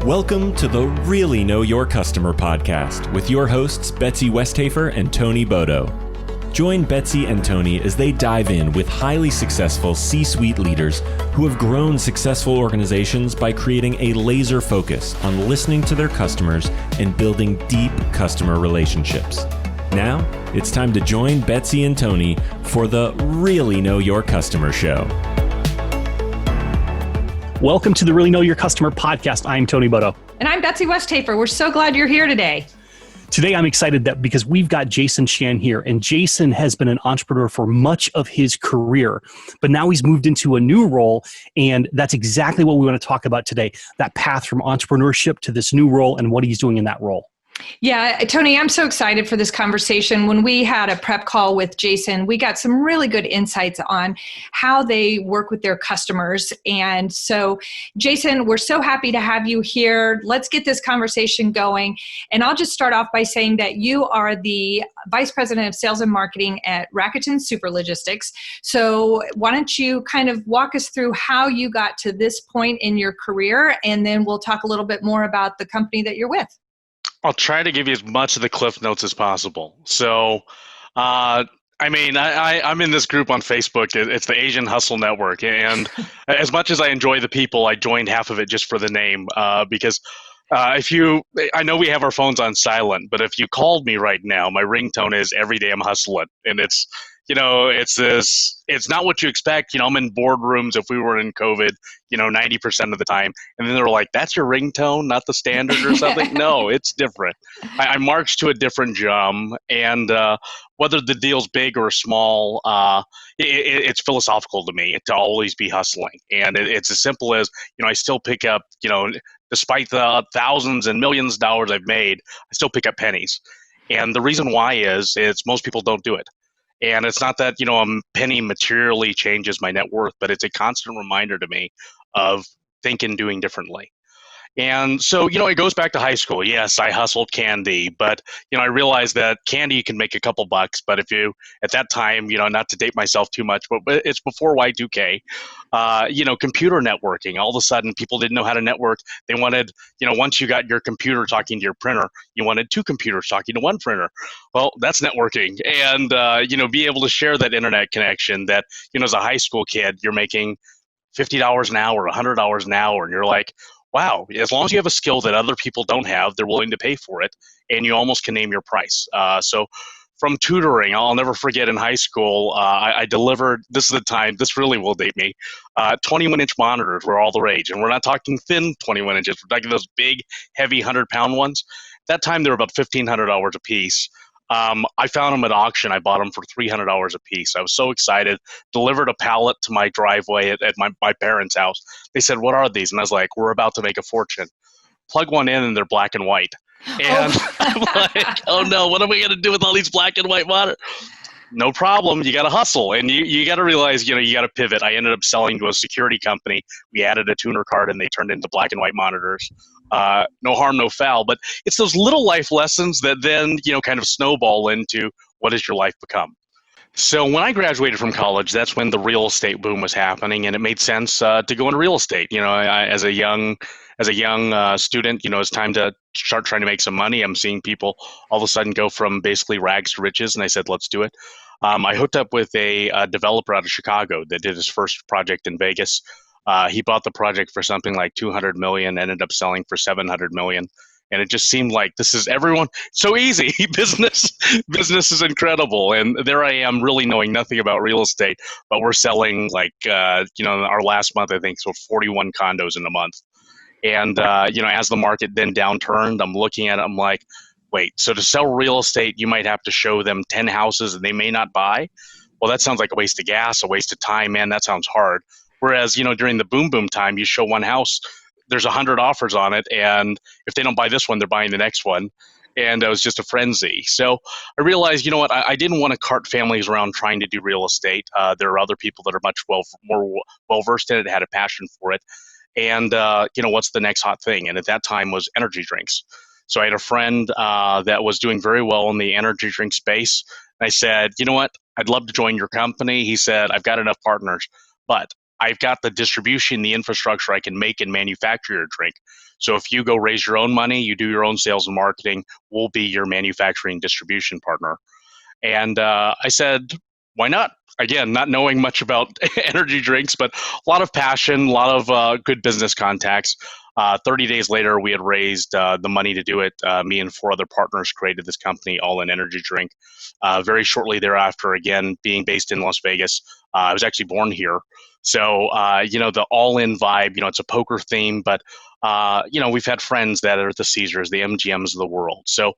Welcome to the Really Know Your Customer podcast with your hosts, Betsy Westhafer and Tony Bodoh. Join Betsy and Tony as they dive in with highly successful C-suite leaders who have grown successful organizations by creating a laser focus on listening to their customers and building deep customer relationships. Now, it's time to join Betsy and Tony for the Really Know Your Customer show. Welcome to the Really Know Your Customer podcast. I'm Tony Bodoh. And I'm Betsy Westhafer. We're so glad you're here today. Today, I'm excited that because we've got Jason Chan here, and Jason has been an entrepreneur for much of his career, but now he's moved into a new role, and that's exactly what we want to talk about today, that path from entrepreneurship to this new role and what he's doing in that role. Yeah, Tony, I'm so excited for this conversation. When we had a prep call with Jason, we got some really good insights on how they work with their customers. And so, Jason, we're so happy to have you here. Let's get this conversation going. And I'll just start off by saying that you are the Vice President of Sales and Marketing at Rakuten Super Logistics. So why don't you kind of walk us through how you got to this point in your career, and then we'll talk a little bit more about the company that you're with. I'll try to give you as much of the cliff notes as possible. So, I'm in this group on Facebook. It's the Asian Hustle Network. And as much as I enjoy the people, I joined half of it just for the name because I know we have our phones on silent, but if you called me right now, my ringtone is "Every day I'm hustling." And it's not what you expect. I'm in boardrooms if we were in COVID, 90% of the time. And then they're like, that's your ringtone, not the standard or something? No, it's different. I march to a different drum. And whether the deal's big or small, it's philosophical to me to always be hustling. And it's as simple as, I still pick up, despite the thousands and millions of dollars I've made, I still pick up pennies. And the reason why is most people don't do it. And it's not that, a penny materially changes my net worth, but it's a constant reminder to me of thinking, doing differently. And so, it goes back to high school. Yes, I hustled candy, but, I realized that candy you can make a couple bucks. But if you, at that time, not to date myself too much, but it's before Y2K, computer networking. All of a sudden, people didn't know how to network. They wanted, once you got your computer talking to your printer, you wanted two computers talking to one printer. Well, that's networking. And, be able to share that internet connection that, as a high school kid, you're making $50 an hour, $100 an hour, and you're like, wow, as long as you have a skill that other people don't have, they're willing to pay for it, and you almost can name your price. So from tutoring, I'll never forget in high school, I delivered, this is the time, this really will date me, 21-inch monitors were all the rage. And we're not talking thin 21 inches, we're talking those big, heavy 100-pound ones. At that time, they were about $1,500 a piece. I found them at auction. I bought them for $300 a piece. I was so excited. Delivered a pallet to my driveway at my parents' house. They said, "What are these?" And I was like, "We're about to make a fortune." Plug one in and they're black and white. And I'm like, oh no, what am I going to do with all these black and white monitors? No problem. You got to hustle. And you got to realize, you got to pivot. I ended up selling to a security company. We added a tuner card and they turned into black and white monitors. No harm, no foul. But it's those little life lessons that then, kind of snowball into what does your life become? So when I graduated from college, that's when the real estate boom was happening, and it made sense to go into real estate. As a young student, it's time to start trying to make some money. I'm seeing people all of a sudden go from basically rags to riches, and I said, let's do it. I hooked up with a developer out of Chicago that did his first project in Vegas. He bought the project for something like $200 million, ended up selling for $700 million. And it just seemed like this is everyone so easy. Business is incredible. And there I am really knowing nothing about real estate, but we're selling our last month, I think, so 41 condos in a month. And, as the market then downturned, I'm looking at it, I'm like, wait, so to sell real estate, you might have to show them 10 houses and they may not buy. Well, that sounds like a waste of gas, a waste of time, man, that sounds hard. Whereas, during the boom time, you show one house, there's 100 offers on it, and if they don't buy this one, they're buying the next one. And it was just a frenzy. So I realized, I didn't want to cart families around trying to do real estate. There are other people that are much more well-versed in it, had a passion for it. And, what's the next hot thing? And at that time was energy drinks. So I had a friend that was doing very well in the energy drink space. And I said, you know what? I'd love to join your company. He said, I've got enough partners, but I've got the distribution, the infrastructure, I can make and manufacture your drink. So if you go raise your own money, you do your own sales and marketing, we'll be your manufacturing distribution partner. And I said, why not? Again, not knowing much about energy drinks, but a lot of passion, a lot of good business contacts. 30 days later, we had raised the money to do it. Me and 4 other partners created this company, All In Energy Drink. Very shortly thereafter, again, being based in Las Vegas, I was actually born here. So, the All In vibe, it's a poker theme, but, we've had friends that are the Caesars, the MGMs of the world. So,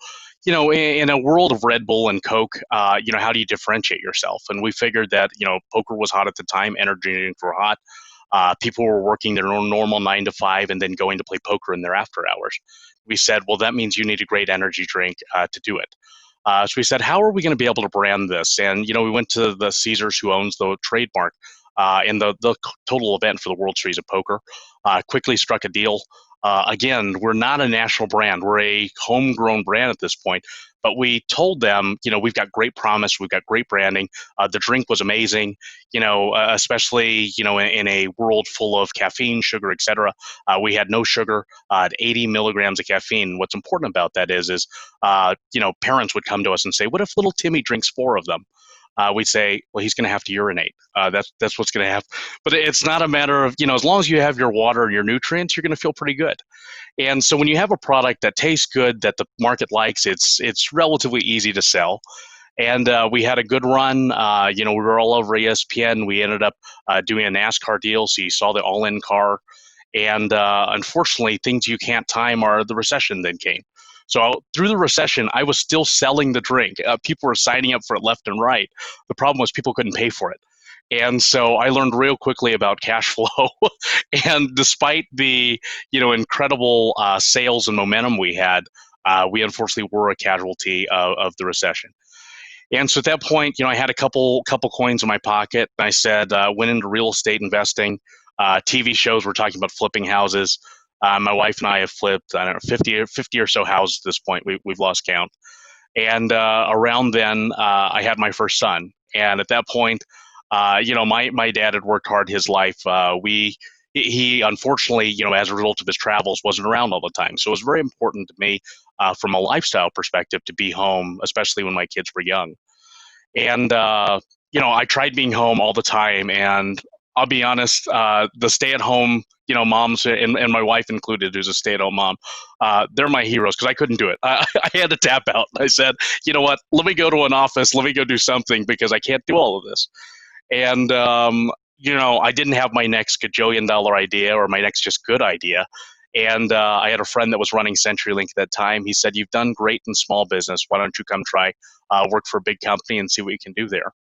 in a world of Red Bull and Coke, how do you differentiate yourself? And we figured that, poker was hot at the time, energy drinks were hot. People were working their normal 9 to 5 and then going to play poker in their after hours. We said, well, that means you need a great energy drink to do it. So we said, how are we going to be able to brand this? And, we went to the Caesars, who owns the trademark, and the total event for the World Series of Poker. Quickly struck a deal. Again, we're not a national brand. We're a homegrown brand at this point. But we told them, we've got great promise. We've got great branding. The drink was amazing, especially, in a world full of caffeine, sugar, et cetera. We had no sugar, at 80 milligrams of caffeine. What's important about that is parents would come to us and say, what if little Timmy drinks 4 of them? We'd say, well, he's going to have to urinate. That's what's going to happen. But it's not a matter of, as long as you have your water and your nutrients, you're going to feel pretty good. And so when you have a product that tastes good, that the market likes, it's relatively easy to sell. And we had a good run. We were all over ESPN. We ended up doing a NASCAR deal. So you saw the all-in car. And unfortunately, things you can't time are the recession then came. So through the recession, I was still selling the drink. People were signing up for it left and right. The problem was people couldn't pay for it. And so I learned real quickly about cash flow. And despite the incredible sales and momentum we had, we unfortunately were a casualty of the recession. And so at that point, I had a couple coins in my pocket. I said, went into real estate investing. TV shows, we're talking about flipping houses. My wife and I have flipped, 50 or so houses at this point. We've lost count. And around then, I had my first son. And at that point, my dad had worked hard his life. He unfortunately, as a result of his travels, wasn't around all the time. So it was very important to me from a lifestyle perspective to be home, especially when my kids were young. And, I tried being home all the time. And I'll be honest, the stay-at-home, moms, and my wife included, who's a stay-at-home mom, they're my heroes because I couldn't do it. I had to tap out. I said, you know what, let me go to an office, let me go do something because I can't do all of this. And, I didn't have my next gajillion-dollar idea or my next just good idea. And I had a friend that was running CenturyLink at that time. He said, you've done great in small business. Why don't you come try work for a big company and see what you can do there?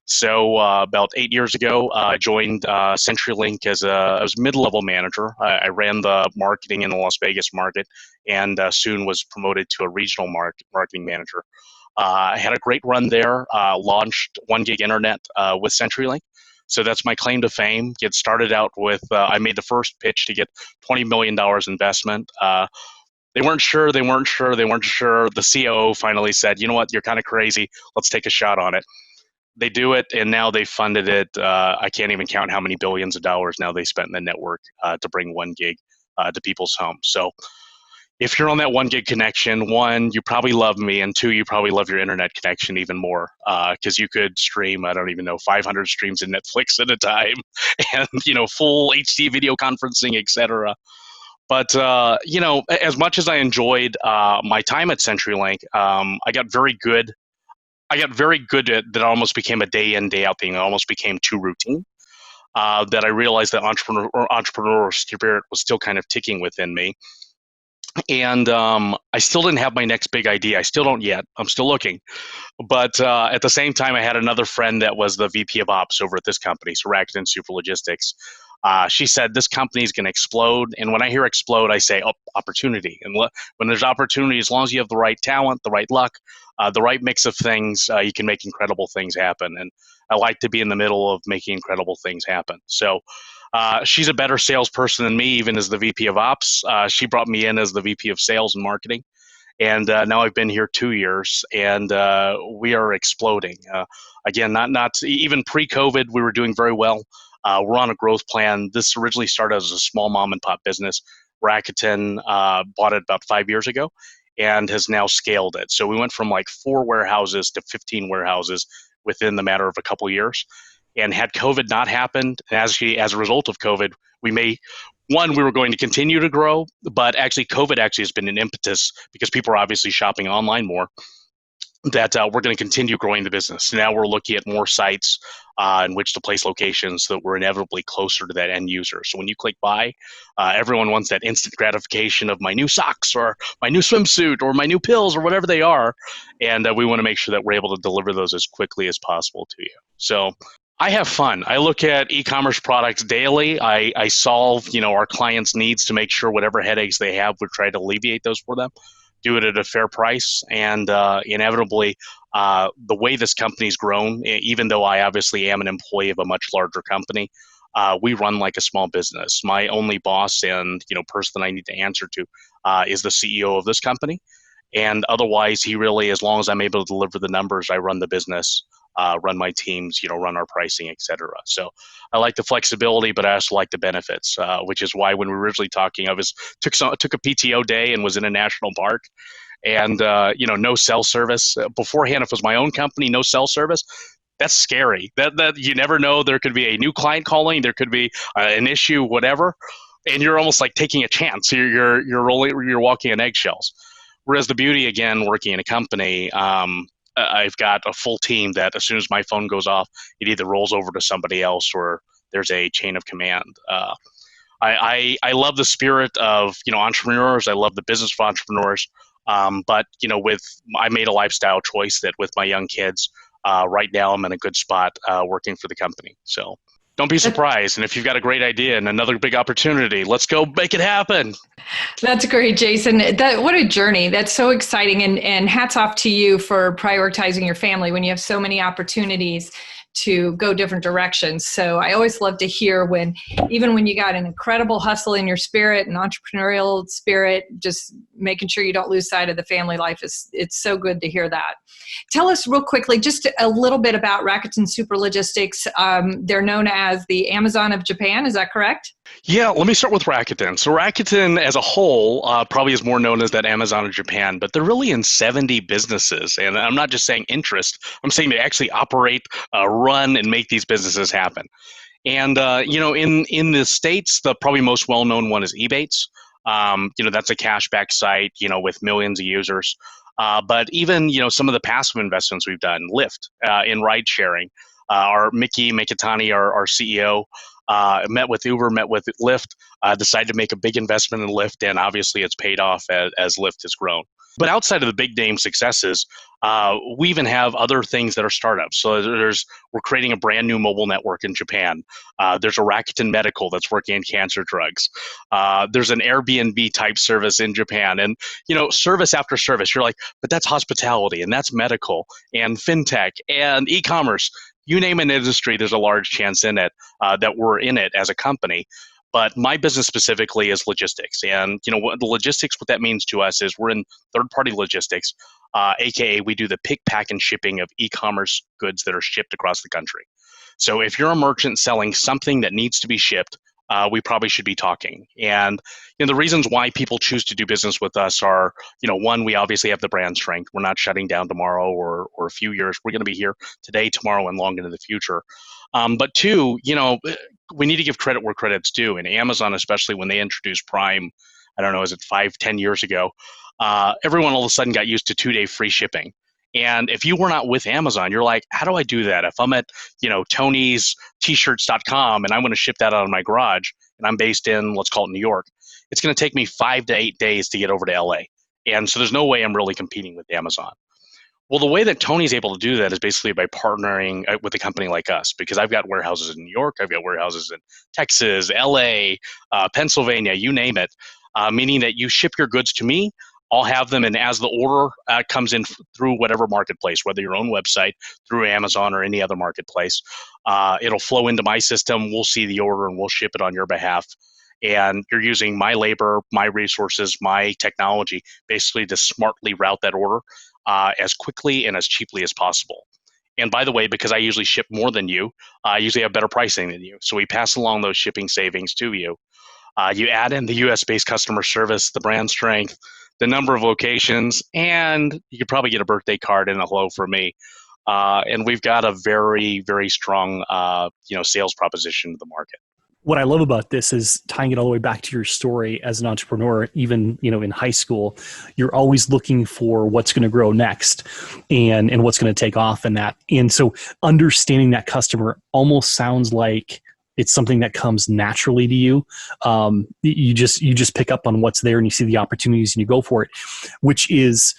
So about 8 years ago, I joined CenturyLink as I was mid-level manager. I ran the marketing in the Las Vegas market and soon was promoted to a regional marketing manager. I had a great run there, launched 1 gig internet with CenturyLink. So that's my claim to fame. Get started out with, I made the first pitch to get $20 million investment. They weren't sure. The COO finally said, you know what, you're kind of crazy. Let's take a shot on it. They do it, and now they funded it. I can't even count how many billions of dollars now they spent in the network to bring 1 gig to people's homes. So if you're on that 1 gig connection, 1, you probably love me, and 2, you probably love your internet connection even more because you could stream, I don't even know, 500 streams in Netflix at a time and, full HD video conferencing, etc. But, as much as I enjoyed my time at CenturyLink, I got very good at that. It almost became a day in, day out thing. It almost became too routine. That I realized that entrepreneurial spirit was still kind of ticking within me. And I still didn't have my next big idea. I still don't yet. I'm still looking. But at the same time, I had another friend that was the VP of Ops over at this company, so Rakuten Super Logistics. She said, this company is going to explode. And when I hear explode, I say, oh, opportunity. And when there's opportunity, as long as you have the right talent, the right luck, the right mix of things, you can make incredible things happen. And I like to be in the middle of making incredible things happen. So she's a better salesperson than me, even as the VP of Ops. She brought me in as the VP of Sales and Marketing. And now I've been here 2 years, and we are exploding. Again, not even pre-COVID, we were doing very well. We're on a growth plan. This originally started as a small mom and pop business. Rakuten bought it about 5 years ago and has now scaled it. So we went from like 4 warehouses to 15 warehouses within the matter of a couple years. And had COVID not happened, as a result of COVID, we were going to continue to grow, but actually COVID actually has been an impetus because people are obviously shopping online more, that we're going to continue growing the business. Now we're looking at more sites in which to place locations so that we're inevitably closer to that end user. So when you click buy, everyone wants that instant gratification of my new socks or my new swimsuit or my new pills or whatever they are. And we want to make sure that we're able to deliver those as quickly as possible to you. So I have fun. I look at e-commerce products daily. I solve, our clients' needs to make sure whatever headaches they have, we try to alleviate those for them, do it at a fair price, and inevitably, the way this company's grown, even though I obviously am an employee of a much larger company, we run like a small business. My only boss and person I need to answer to is the CEO of this company. And otherwise, he really, as long as I'm able to deliver the numbers, I run the business, run my teams, run our pricing, et cetera. So I like the flexibility, but I also like the benefits, which is why when we were originally talking, took a PTO day and was in a national park, and no cell service. Beforehand, if it was my own company, no cell service. That's scary. That you never know. There could be a new client calling. There could be an issue, whatever, and you're almost like taking a chance. You're walking on eggshells. Whereas the beauty, again, working in a company, I've got a full team that as soon as my phone goes off, it either rolls over to somebody else or there's a chain of command. I love the spirit of entrepreneurs. I love the business of entrepreneurs. But I made a lifestyle choice that with my young kids, right now I'm in a good spot working for the company. So don't be surprised. And if you've got a great idea and another big opportunity, let's go make it happen. That's great, Jason. What a journey. That's so exciting. And hats off to you for prioritizing your family when you have so many opportunities to go different directions. So I always love to hear even when you got an incredible hustle in your spirit, an entrepreneurial spirit, just making sure you don't lose sight of the family life. It's so good to hear that. Tell us real quickly, just a little bit about Rakuten Super Logistics. They're known as the Amazon of Japan. Is that correct? Yeah, let me start with Rakuten. So Rakuten as a whole probably is more known as that Amazon of Japan, but they're really in 70 businesses. And I'm not just saying interest. I'm saying they actually operate, run, and make these businesses happen. And, in the States, the probably most well-known one is Ebates. That's a cashback site, with millions of users. But even, some of the passive investments we've done, Lyft in ride sharing, our Mickey Mikitani, our CEO, met with Uber, met with Lyft, decided to make a big investment in Lyft, and obviously it's paid off as Lyft has grown. But outside of the big name successes, we even have other things that are startups. So we're creating a brand new mobile network in Japan. There's a Rakuten Medical that's working in cancer drugs. There's an Airbnb type service in Japan, and service after service. You're like, but that's hospitality, and that's medical, and fintech, and e-commerce. You name an industry, there's a large chance in it that we're in it as a company. But my business specifically is logistics. And what that means to us is we're in third-party logistics, aka we do the pick, pack, and shipping of e-commerce goods that are shipped across the country. So if you're a merchant selling something that needs to be shipped, we probably should be talking. And the reasons why people choose to do business with us are, one, we obviously have the brand strength. We're not shutting down tomorrow or a few years. We're going to be here today, tomorrow, and long into the future. But two, we need to give credit where credit's due. And Amazon, especially when they introduced Prime, I don't know, is it 5-10 years ago? Everyone all of a sudden got used to 2-day free shipping. And if you were not with Amazon, you're like, how do I do that? If I'm at, Tony's t-shirts.com and I want to ship that out of my garage and I'm based in, let's call it New York, it's going to take me 5 to 8 days to get over to LA. And so there's no way I'm really competing with Amazon. Well, the way that Tony's able to do that is basically by partnering with a company like us, because I've got warehouses in New York, I've got warehouses in Texas, LA, Pennsylvania, you name it, meaning that you ship your goods to me, I'll have them, and as the order comes in through whatever marketplace, whether your own website, through Amazon or any other marketplace, it'll flow into my system, we'll see the order, and we'll ship it on your behalf. And you're using my labor, my resources, my technology, basically to smartly route that order as quickly and as cheaply as possible. And by the way, because I usually ship more than you, I usually have better pricing than you. So we pass along those shipping savings to you. You add in the US-based customer service, the brand strength, the number of locations, and you could probably get a birthday card and a hello from me. And we've got a very, very strong, sales proposition to the market. What I love about this is tying it all the way back to your story as an entrepreneur. Even in high school, you're always looking for what's going to grow next and what's going to take off in that. And so understanding that customer almost sounds like it's something that comes naturally to you. You just pick up on what's there and you see the opportunities and you go for it, which is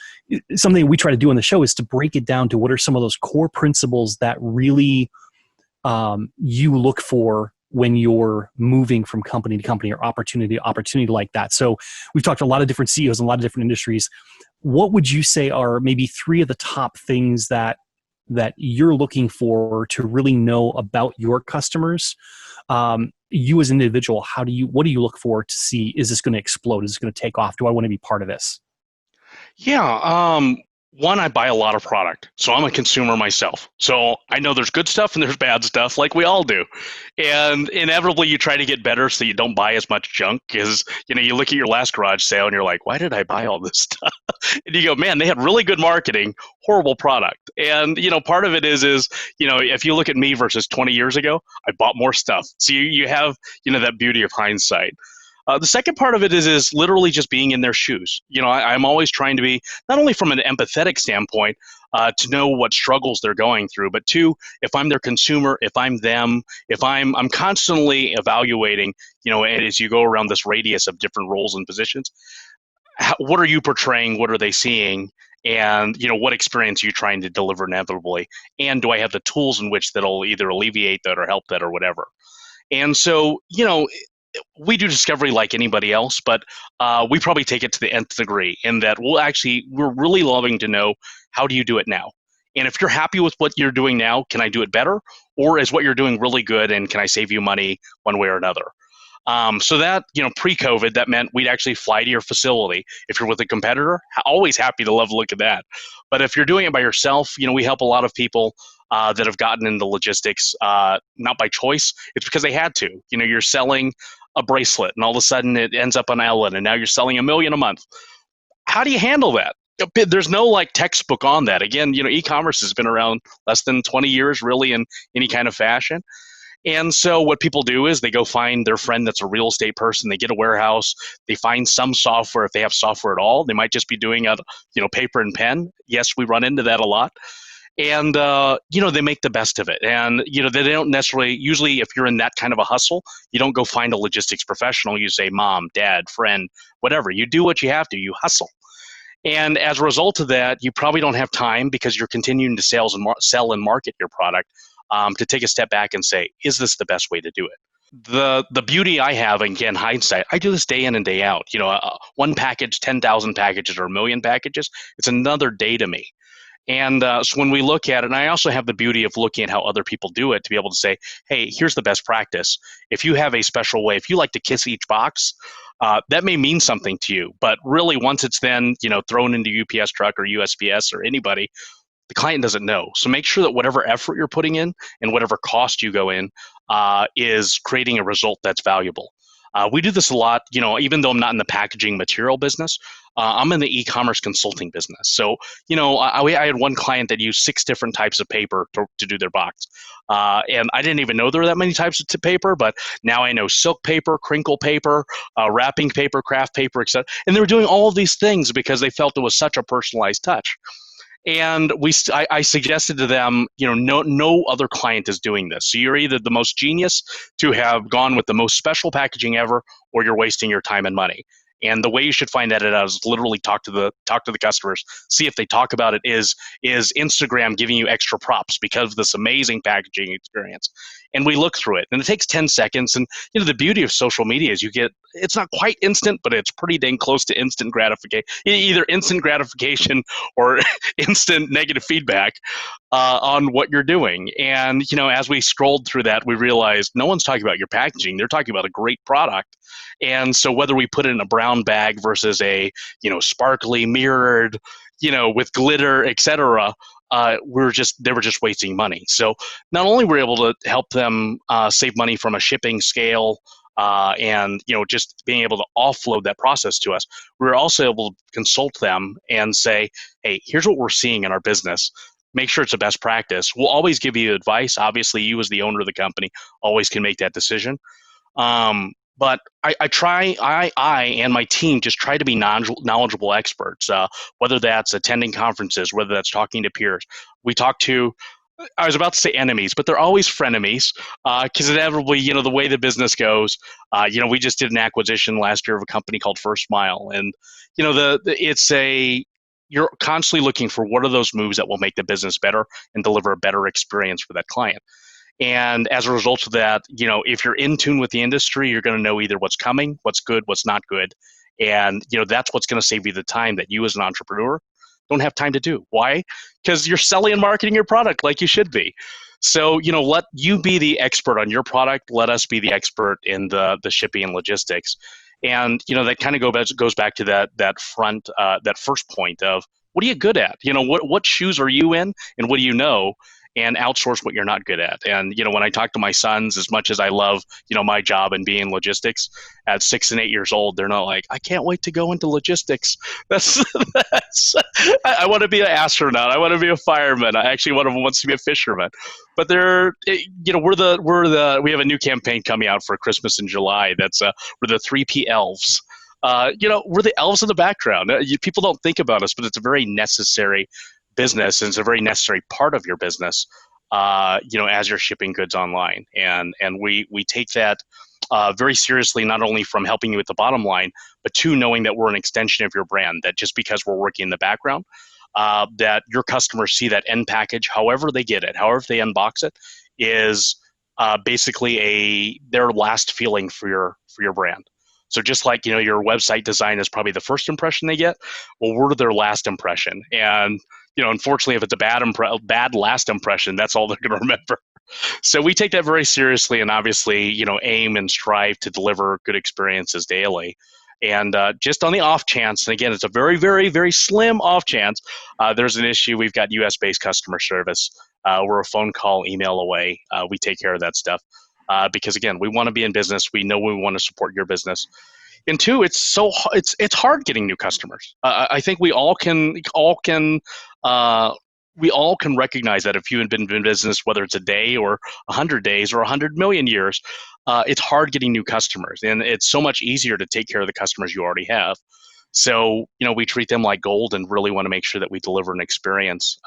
something we try to do on the show, is to break it down to what are some of those core principles that really you look for when you're moving from company to company or opportunity to opportunity like that. So we've talked to a lot of different CEOs in a lot of different industries. What would you say are maybe three of the top things that you're looking for to really know about your customers? You as an individual, what do you look for to see, is this going to explode? Is this going to take off? Do I want to be part of this? Yeah. One, I buy a lot of product. So I'm a consumer myself. So I know there's good stuff and there's bad stuff, like we all do. And inevitably you try to get better so you don't buy as much junk, because, you look at your last garage sale and you're like, why did I buy all this stuff? And you go, man, they had really good marketing, horrible product. And, part of it is, if you look at me versus 20 years ago, I bought more stuff. So you have, that beauty of hindsight. The second part of it is literally just being in their shoes. I'm always trying to be, not only from an empathetic standpoint, to know what struggles they're going through, but two, if I'm their consumer, if I'm them, if I'm constantly evaluating, as you go around this radius of different roles and positions, what are you portraying? What are they seeing? And, what experience are you trying to deliver inevitably? And do I have the tools in which that'll either alleviate that or help that or whatever? And so, we do discovery like anybody else, but we probably take it to the nth degree in that we're really loving to know, how do you do it now? And if you're happy with what you're doing now, can I do it better? Or is what you're doing really good and can I save you money one way or another? So that, pre-COVID, that meant we'd actually fly to your facility. If you're with a competitor, always happy to love a look at that. But if you're doing it by yourself, we help a lot of people that have gotten into logistics, not by choice. It's because they had to. You're selling a bracelet and all of a sudden it ends up on Ellen and now you're selling $1 million a month. How do you handle that? There's no textbook on that. Again, e-commerce has been around less than 20 years really in any kind of fashion. And so what people do is they go find their friend that's a real estate person. They get a warehouse. They find some software, if they have software at all. They might just be doing it, paper and pen. Yes, we run into that a lot. And, they make the best of it. And, they don't necessarily, usually if you're in that kind of a hustle, you don't go find a logistics professional. You say, mom, dad, friend, whatever. You do what you have to. You hustle. And as a result of that, you probably don't have time, because you're continuing to sell and market your product, to take a step back and say, is this the best way to do it? The beauty I have, again, hindsight, I do this day in and day out. One package, 10,000 packages, or 1 million packages, it's another day to me. And so when we look at it, and I also have the beauty of looking at how other people do it to be able to say, hey, here's the best practice. If you have a special way, if you like to kiss each box, that may mean something to you. But really, once it's then thrown into UPS truck or USPS or anybody, the client doesn't know. So make sure that whatever effort you're putting in and whatever cost you go in is creating a result that's valuable. We do this a lot, even though I'm not in the packaging material business, I'm in the e-commerce consulting business. So, I had one client that used 6 different types of paper to do their box. And I didn't even know there were that many types of paper, but now I know silk paper, crinkle paper, wrapping paper, craft paper, etc. And they were doing all of these things because they felt it was such a personalized touch. And I suggested to them, no other client is doing this. So you're either the most genius to have gone with the most special packaging ever, or you're wasting your time and money. And the way you should find that out is literally talk to the customers, see if they talk about it. Is Instagram giving you extra props because of this amazing packaging experience? And we look through it, and it takes 10 seconds. And the beauty of social media is it's not quite instant, but it's pretty dang close to instant gratification, either instant gratification or instant negative feedback on what you're doing. And as we scrolled through that, we realized no one's talking about your packaging; they're talking about a great product. And so whether we put it in a brown bag versus a sparkly mirrored, with glitter, etc., they were just wasting money. So not only were we able to help them save money from a shipping scale, and just being able to offload that process to us, we were also able to consult them and say, hey, here's what we're seeing in our business. Make sure it's a best practice. We'll always give you advice. Obviously, you as the owner of the company always can make that decision. But I and my team just try to be knowledgeable experts, whether that's attending conferences, whether that's talking to peers. I was about to say enemies, but they're always frenemies, because inevitably, the way the business goes, we just did an acquisition last year of a company called First Mile. And, you're constantly looking for what are those moves that will make the business better and deliver a better experience for that client. And as a result of that, if you're in tune with the industry, you're going to know either what's coming, what's good, what's not good. And, that's what's going to save you the time that you as an entrepreneur don't have time to do. Why? Because you're selling and marketing your product like you should be. So, let you be the expert on your product. Let us be the expert in the shipping and logistics. And, that kind of goes back to that first point of what are you good at? What shoes are you in and what do you know? And outsource what you're not good at. And, when I talk to my sons, as much as I love, my job and being in logistics, at 6 and 8 years old, they're not like, I can't wait to go into logistics. I want to be an astronaut. I want to be a fireman. Actually, one of them wants to be a fisherman. But we have a new campaign coming out for Christmas in July. We're the 3P elves. We're the elves in the background. People don't think about us, but it's a very necessary business, and it's a very necessary part of your business, as you're shipping goods online. And we take that very seriously, not only from helping you with the bottom line, but two, knowing that we're an extension of your brand, that just because we're working in the background, that your customers see that end package, however they get it, however they unbox it, is basically their last feeling for your brand. So just like, your website design is probably the first impression they get, well, we're their last impression. And, unfortunately, if it's a bad last impression, that's all they're going to remember. So we take that very seriously, and obviously, aim and strive to deliver good experiences daily. And just on the off chance, and again, it's a very, very, very slim off chance, there's an issue. We've got US-based customer service. We're a phone call, email away. We take care of that stuff. Because again, we want to be in business. We know we want to support your business. And two, it's hard getting new customers. I think we all can recognize that if you had been in business, whether it's a day or 100 days or 100 million years, it's hard getting new customers, and it's so much easier to take care of the customers you already have. So, we treat them like gold and really want to make sure that we deliver an experience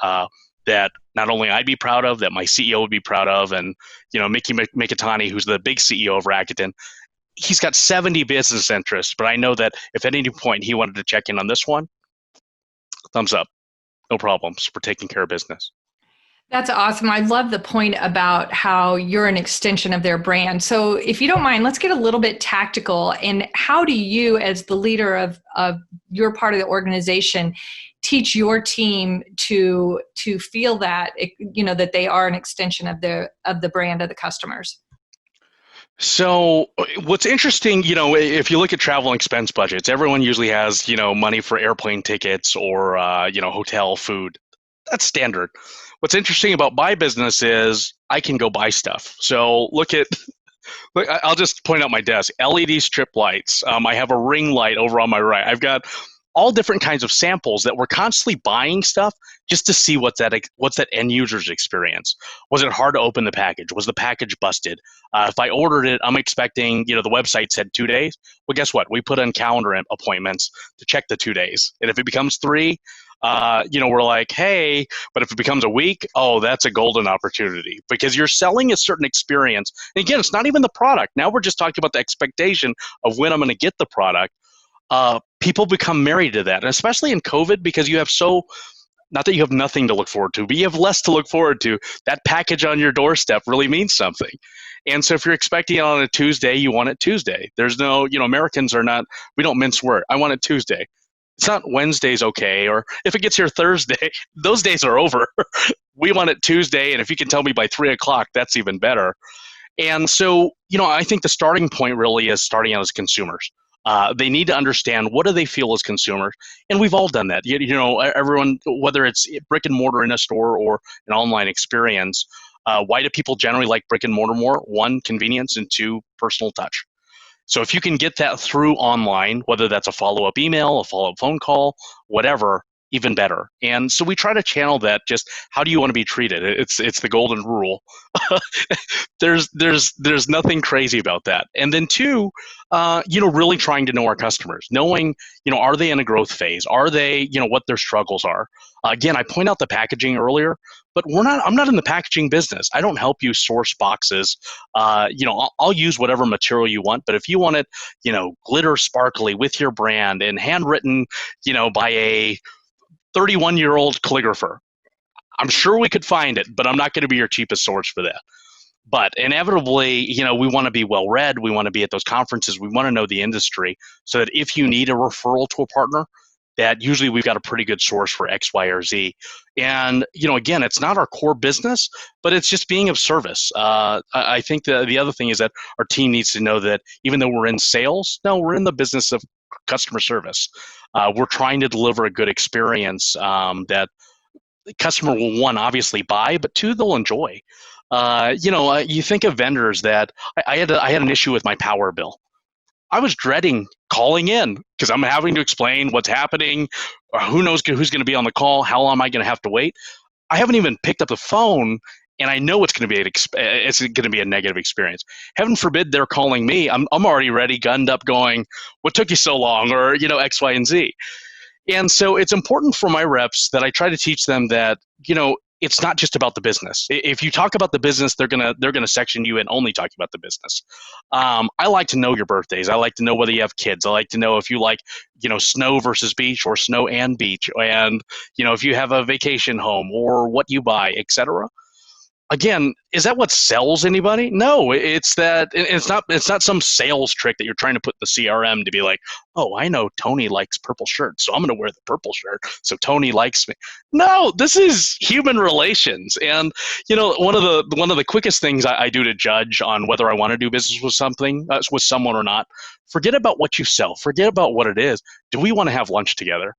that not only I'd be proud of, that my CEO would be proud of. And, Mickey Mikitani, who's the big CEO of Rakuten, he's got 70 business interests, but I know that if at any point he wanted to check in on this one, thumbs up, no problems. We're taking care of business. That's awesome. I love the point about how you're an extension of their brand. So if you don't mind, let's get a little bit tactical. And how do you, as the leader of your part of the organization, teach your team to feel that, that they are an extension of the brand of the customers? So what's interesting, if you look at travel and expense budgets, everyone usually has, money for airplane tickets or, hotel, food. That's standard. What's interesting about my business is I can go buy stuff. So look, I'll just point out my desk, LED strip lights. I have a ring light over on my right. I've got all different kinds of samples that we're constantly buying stuff just to see what's that end user's experience. Was it hard to open the package? Was the package busted? If I ordered it, I'm expecting, the website said 2 days. Well, guess what? We put in calendar appointments to check the 2 days. And if it becomes 3, we're like, hey, but if it becomes a week, oh, that's a golden opportunity, because you're selling a certain experience. And again, it's not even the product. Now we're just talking about the expectation of when I'm going to get the product. People become married to that, and especially in COVID, because you have not that you have nothing to look forward to, but you have less to look forward to. That package on your doorstep really means something. And so if you're expecting it on a Tuesday, you want it Tuesday. There's no, Americans are not, we don't mince words. I want it Tuesday. It's not Wednesday's okay, or if it gets here Thursday, those days are over. We want it Tuesday, and if you can tell me by 3 o'clock, that's even better. And so, I think the starting point really is starting out as consumers. They need to understand what do they feel as consumers, and we've all done that. Everyone, whether it's brick and mortar in a store or an online experience, why do people generally like brick and mortar more? One, convenience, and two, personal touch. So if you can get that through online, whether that's a follow-up email, a follow-up phone call, whatever, even better. And so we try to channel that. Just how do you want to be treated? It's the golden rule. There's nothing crazy about that. And then two, really trying to know our customers, knowing, are they in a growth phase? Are they, what their struggles are? Again, I point out the packaging earlier, but I'm not in the packaging business. I don't help you source boxes. I'll use whatever material you want, but if you want it, glitter sparkly with your brand and handwritten, by a 31-year-old calligrapher, I'm sure we could find it, but I'm not going to be your cheapest source for that. But inevitably, we want to be well read. We want to be at those conferences. We want to know the industry so that if you need a referral to a partner, that usually we've got a pretty good source for X, Y, or Z. And, again, it's not our core business, but it's just being of service. I think the other thing is that our team needs to know that even though we're in sales, no, we're in the business of customer service. We're trying to deliver a good experience that the customer will, one, obviously buy, but two, they'll enjoy. You think of vendors that I had an issue with my power bill. I was dreading calling in because I'm having to explain what's happening. Who knows who's going to be on the call? How long am I going to have to wait? I haven't even picked up the phone, and I know it's going to be a negative experience. Heaven forbid they're calling me. I'm already ready, gunned up, going, "What took you so long?" Or X, Y, and Z. And so it's important for my reps that I try to teach them that it's not just about the business. If you talk about the business, they're gonna section you in only talking about the business. I like to know your birthdays. I like to know whether you have kids. I like to know if you like, snow versus beach or snow and beach, and if you have a vacation home or what you buy, etc. Again, is that what sells anybody? No, it's that. It's not some sales trick that you're trying to put in the CRM to be like, oh, I know Tony likes purple shirts, so I'm going to wear the purple shirt so Tony likes me. No, this is human relations, and one of the quickest things I do to judge on whether I want to do business with someone or not. Forget about what you sell. Forget about what it is. Do we want to have lunch together?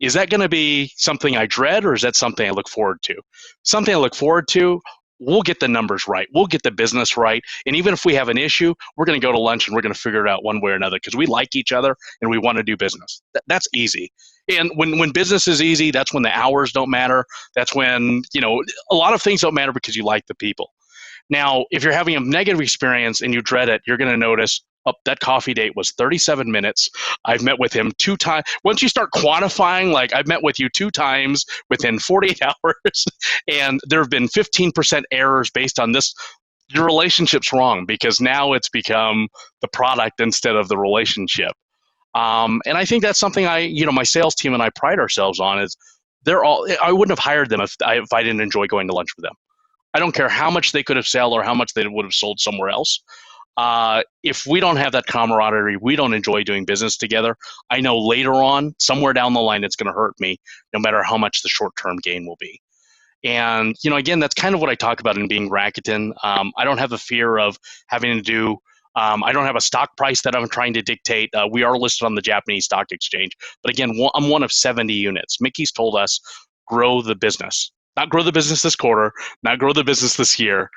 Is that going to be something I dread, or is that something I look forward to? Something I look forward to. We'll get the numbers right. We'll get the business right. And even if we have an issue, we're going to go to lunch and we're going to figure it out one way or another because we like each other and we want to do business. That's easy. And when business is easy, that's when the hours don't matter. That's when, a lot of things don't matter because you like the people. Now, if you're having a negative experience and you dread it, you're going to notice, that coffee date was 37 minutes. I've met with him 2 times. Once you start quantifying, like I've met with you 2 times within 48 hours, and there have been 15% errors based on this, your relationship's wrong because now it's become the product instead of the relationship. And I think that's something my sales team and I pride ourselves on is I wouldn't have hired them if I didn't enjoy going to lunch with them. I don't care how much they could have sold or how much they would have sold somewhere else. If we don't have that camaraderie, we don't enjoy doing business together, I know later on, somewhere down the line, it's going to hurt me, no matter how much the short-term gain will be. And, again, that's kind of what I talk about in being Rakuten. I don't have the fear of having to do, I don't have a stock price that I'm trying to dictate. We are listed on the Japanese stock exchange. But again, I'm one of 70 units. Mickey's told us, grow the business. Not grow the business this quarter, not grow the business this year.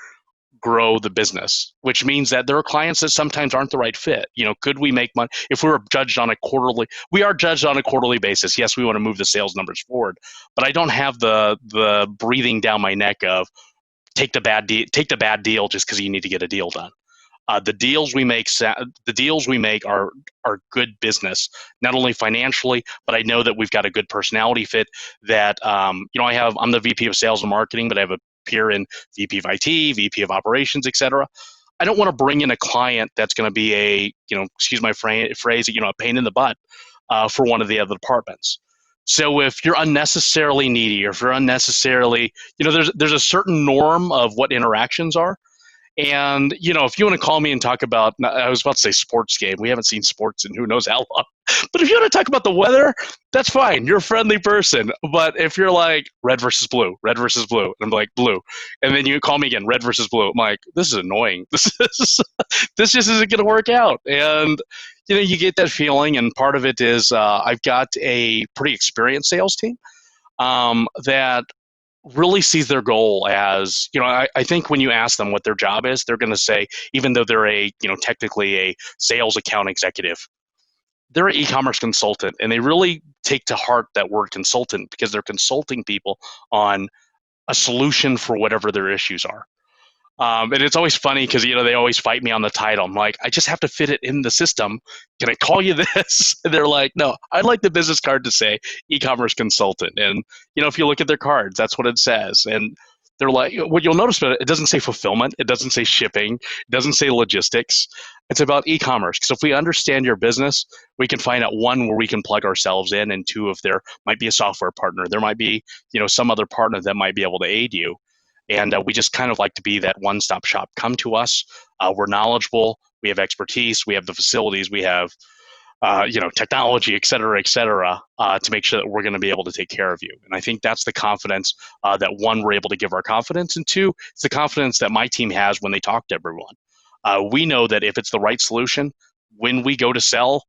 Grow the business, which means that there are clients that sometimes aren't the right fit. Could we make money if we were judged on a quarterly? We are judged on a quarterly basis. Yes, we want to move the sales numbers forward, but I don't have the breathing down my neck of take the bad deal just because you need to get a deal done. The deals we make are good business, not only financially, but I know that we've got a good personality fit. That I'm the VP of Sales and Marketing, but I have a peer in VP of IT, VP of Operations, etc. I don't want to bring in a client that's going to be a excuse my phrase, a pain in the butt for one of the other departments. So if you're unnecessarily needy, or if you're unnecessarily, there's a certain norm of what interactions are. And, if you want to call me and talk about, I was about to say sports game. We haven't seen sports in who knows how long. But if you want to talk about the weather, that's fine. You're a friendly person. But if you're like red versus blue, and I'm like blue, and then you call me again, red versus blue, I'm like, this is annoying. This just isn't going to work out. And, you get that feeling, and part of it is I've got a pretty experienced sales team that really sees their goal as, I think when you ask them what their job is, they're going to say, even though they're technically a sales account executive, they're an e-commerce consultant, and they really take to heart that word consultant because they're consulting people on a solution for whatever their issues are. And it's always funny because, they always fight me on the title. I'm like, I just have to fit it in the system. Can I call you this? And they're like, no, I'd like the business card to say e-commerce consultant. And, if you look at their cards, that's what it says. And they're like, what you'll notice about it, it doesn't say fulfillment. It doesn't say shipping. It doesn't say logistics. It's about e-commerce. Because if we understand your business, we can find out, one, where we can plug ourselves in, and two, if there might be a software partner, there might be, some other partner that might be able to aid you. And we just kind of like to be that one-stop shop. Come to us. We're knowledgeable. We have expertise. We have the facilities. We have, technology, et cetera, to make sure that we're going to be able to take care of you. And I think that's the confidence that, one, we're able to give our confidence, and two, it's the confidence that my team has when they talk to everyone. We know that if it's the right solution, when we go to sell,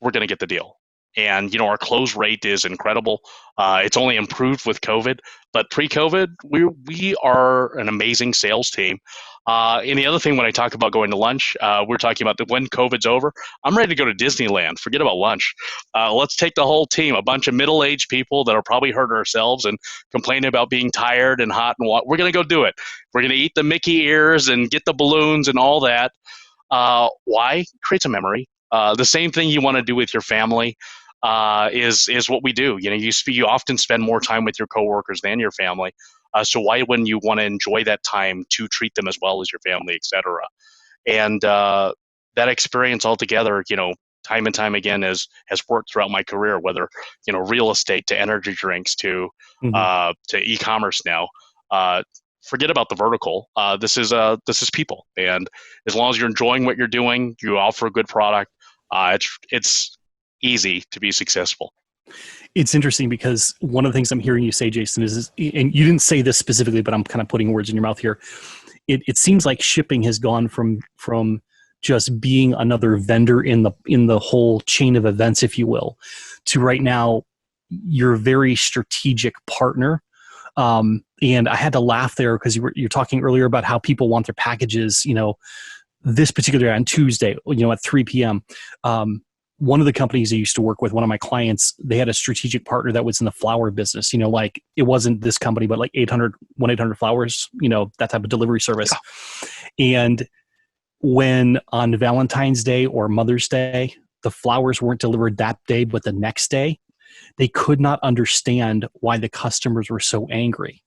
we're going to get the deal. And, our close rate is incredible. It's only improved with COVID, but pre-COVID, we are an amazing sales team. And the other thing, when I talk about going to lunch, we're talking about that when COVID's over, I'm ready to go to Disneyland. Forget about lunch. Let's take the whole team, a bunch of middle-aged people that are probably hurting ourselves and complaining about being tired and hot and what. We're going to go do it. We're going to eat the Mickey ears and get the balloons and all that. Why? Creates a memory. The same thing you want to do with your family. Is what we do. You often spend more time with your coworkers than your family. So why wouldn't you want to enjoy that time to treat them as well as your family, et cetera? And that experience altogether, time and time again has worked throughout my career, whether, real estate to energy drinks to e-commerce now. Forget about the vertical. This is people. And as long as you're enjoying what you're doing, you offer a good product, it's easy to be successful. It's interesting because one of the things I'm hearing you say, Jason, is, and you didn't say this specifically, but I'm kind of putting words in your mouth here. It seems like shipping has gone from just being another vendor in the whole chain of events, if you will, to right now you're a very strategic partner. And I had to laugh there because you're talking earlier about how people want their packages, this particular on Tuesday, at 3 p.m. One of the companies I used to work with, one of my clients, they had a strategic partner that was in the flower business. Like it wasn't this company, but like 1-800-Flowers, that type of delivery service. Yeah. And when on Valentine's Day or Mother's Day, the flowers weren't delivered that day, but the next day, they could not understand why the customers were so angry.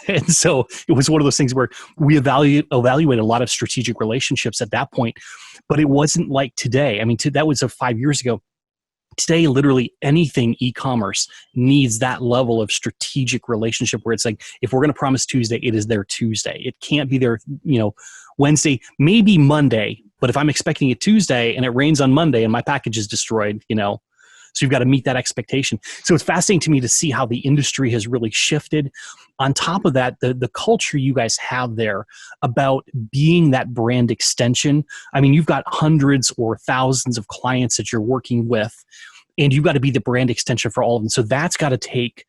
And so it was one of those things where we evaluate a lot of strategic relationships at that point, but it wasn't like today. I mean, that was 5 years ago. Today, literally anything e-commerce needs that level of strategic relationship where it's like, if we're going to promise Tuesday, it is there Tuesday. It can't be there, Wednesday, maybe Monday, but if I'm expecting it Tuesday and it rains on Monday and my package is destroyed, so you've got to meet that expectation. So it's fascinating to me to see how the industry has really shifted. On top of that, the culture you guys have there about being that brand extension. I mean, you've got hundreds or thousands of clients that you're working with, and you've got to be the brand extension for all of them. So that's got to take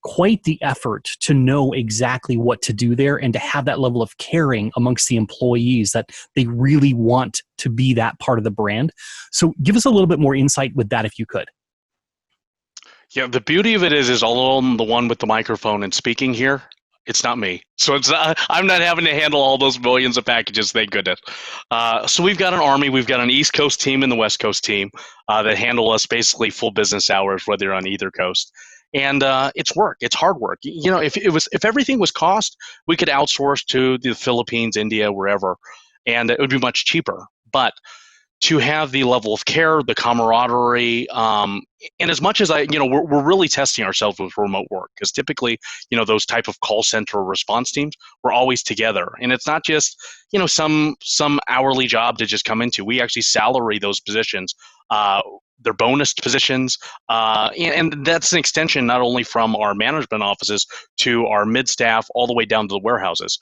quite the effort to know exactly what to do there and to have that level of caring amongst the employees that they really want to be that part of the brand. So give us a little bit more insight with that if you could. Yeah, the beauty of it is although I'm the one with the microphone and speaking here, it's not me. So I'm not having to handle all those millions of packages, thank goodness. So we've got an army. We've got an East Coast team and the West Coast team that handle us basically full business hours, whether you're on either coast. And it's work. It's hard work. If everything was cost, we could outsource to the Philippines, India, wherever, and it would be much cheaper. But to have the level of care, the camaraderie, and as much as we're really testing ourselves with remote work because typically, those type of call center response teams, we're always together, and it's not just some hourly job to just come into. We actually salary those positions their bonus positions, and that's an extension not only from our management offices to our mid-staff all the way down to the warehouses.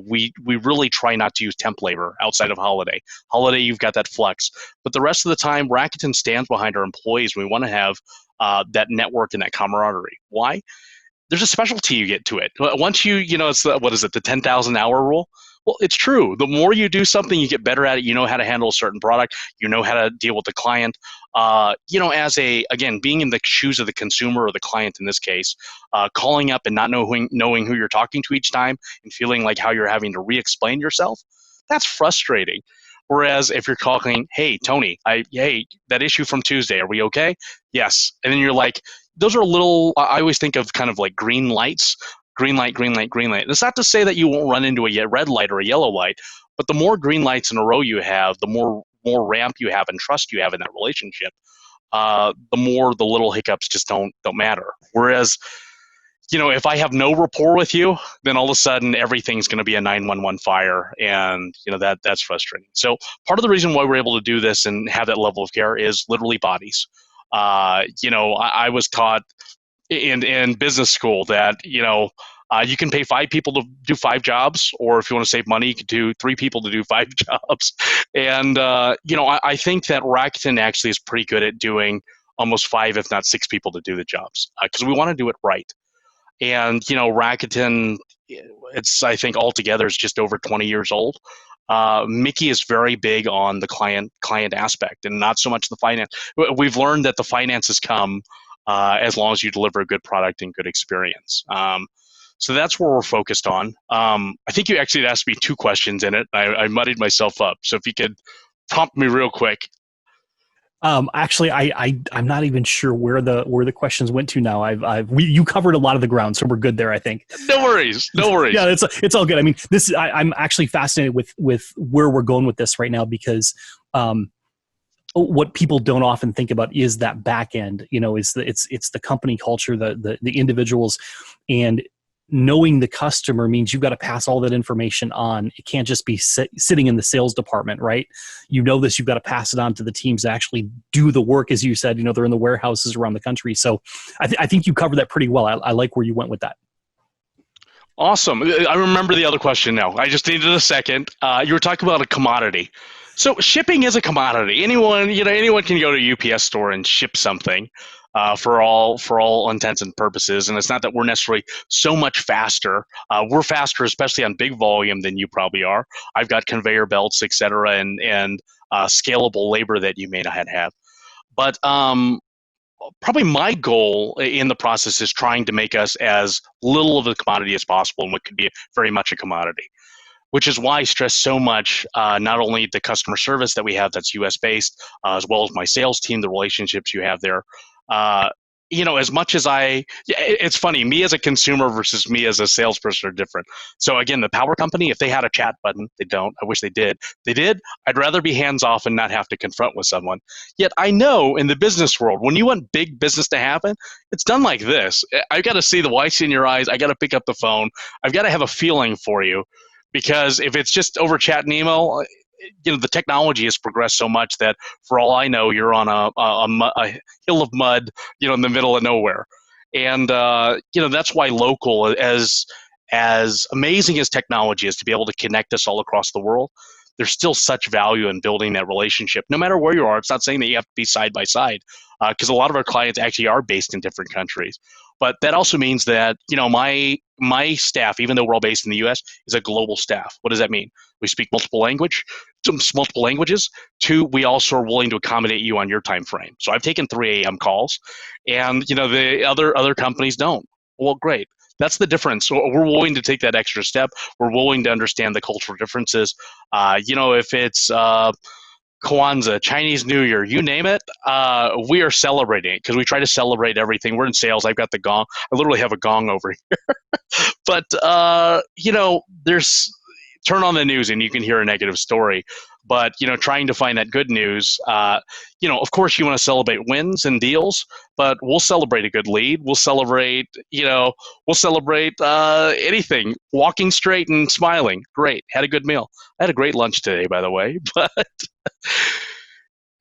We really try not to use temp labor outside of holiday. Holiday, you've got that flex, but the rest of the time, Rakuten stands behind our employees. We want to have that network and that camaraderie. Why? There's a specialty you get to it. Once it's what is it, the 10,000 hour rule? Well, it's true. The more you do something, you get better at it. You know how to handle a certain product. You know how to deal with the client. Again, being in the shoes of the consumer or the client in this case, calling up and not knowing who you're talking to each time and feeling like how you're having to re-explain yourself, that's frustrating. Whereas if you're calling, hey, Tony, hey, that issue from Tuesday, are we okay? Yes. And then you're like, those are I always think of kind of like green lights, green light, green light, green light. And it's not to say that you won't run into a red light or a yellow light, but the more green lights in a row you have, the more ramp you have and trust you have in that relationship, the more the little hiccups just don't matter. Whereas, if I have no rapport with you, then all of a sudden everything's going to be a 911 fire, and that's frustrating. So part of the reason why we're able to do this and have that level of care is literally bodies. I was taught in business school that you can pay 5 people to do 5 jobs, or if you want to save money, you can do 3 people to do 5 jobs. And I think that Rakuten actually is pretty good at doing almost 5, if not 6 people to do the jobs, because we want to do it right. And Rakuten, I think altogether is just over 20 years old. Mickey is very big on the client aspect and not so much the finance. We've learned that the finances come as long as you deliver a good product and good experience. So that's where we're focused on. I think you actually asked me 2 questions in it. I muddied myself up. So if you could prompt me real quick. Actually, I'm not even sure where the questions went to now. You covered a lot of the ground, so we're good there, I think. No worries. Yeah, it's all good. I mean, I'm actually fascinated with where we're going with this right now, because what people don't often think about is that back end. It's the company culture, the individuals, and knowing the customer means you've got to pass all that information on. It can't just be sitting in the sales department, right? You've got to pass it on to the teams that actually do the work. As you said, they're in the warehouses around the country. So I think you covered that pretty well. I like where you went with that. Awesome. I remember the other question now. I just needed a second. You were talking about a commodity. So shipping is a commodity. Anyone can go to a UPS store and ship something. For all intents and purposes. And it's not that we're necessarily so much faster. We're faster, especially on big volume, than you probably are. I've got conveyor belts, et cetera, and scalable labor that you may not have. But probably my goal in the process is trying to make us as little of a commodity as possible in what could be very much a commodity. Which is why I stress so much not only the customer service that we have that's US-based, as well as my sales team, the relationships you have there. As much as it's funny, me as a consumer versus me as a salesperson are different. So again, the power company, if they had a chat button, they don't. I wish they did. They did. I'd rather be hands off and not have to confront with someone. Yet I know in the business world, when you want big business to happen, it's done like this. I've got to see the whites in your eyes. I got to pick up the phone. I've got to have a feeling for you, because if it's just over chat and email, the technology has progressed so much that for all I know, you're on a hill of mud, in the middle of nowhere. And, that's why local, as amazing as technology is to be able to connect us all across the world, there's still such value in building that relationship, no matter where you are. It's not saying that you have to be side by side, because a lot of our clients actually are based in different countries. But that also means that, my staff, even though we're all based in the U.S., is a global staff. What does that mean? We speak multiple languages. 2, we also are willing to accommodate you on your time frame. So I've taken 3 a.m. calls, and the other companies don't. Well, great. That's the difference. So we're willing to take that extra step. We're willing to understand the cultural differences. If it's Kwanzaa, Chinese New Year, you name it, we are celebrating it, because we try to celebrate everything. We're in sales. I've got the gong. I literally have a gong over here. But, there's turn on the news and you can hear a negative story. But, trying to find that good news, of course you want to celebrate wins and deals, but we'll celebrate a good lead. We'll celebrate anything. Walking straight and smiling. Great. Had a good meal. I had a great lunch today, by the way. But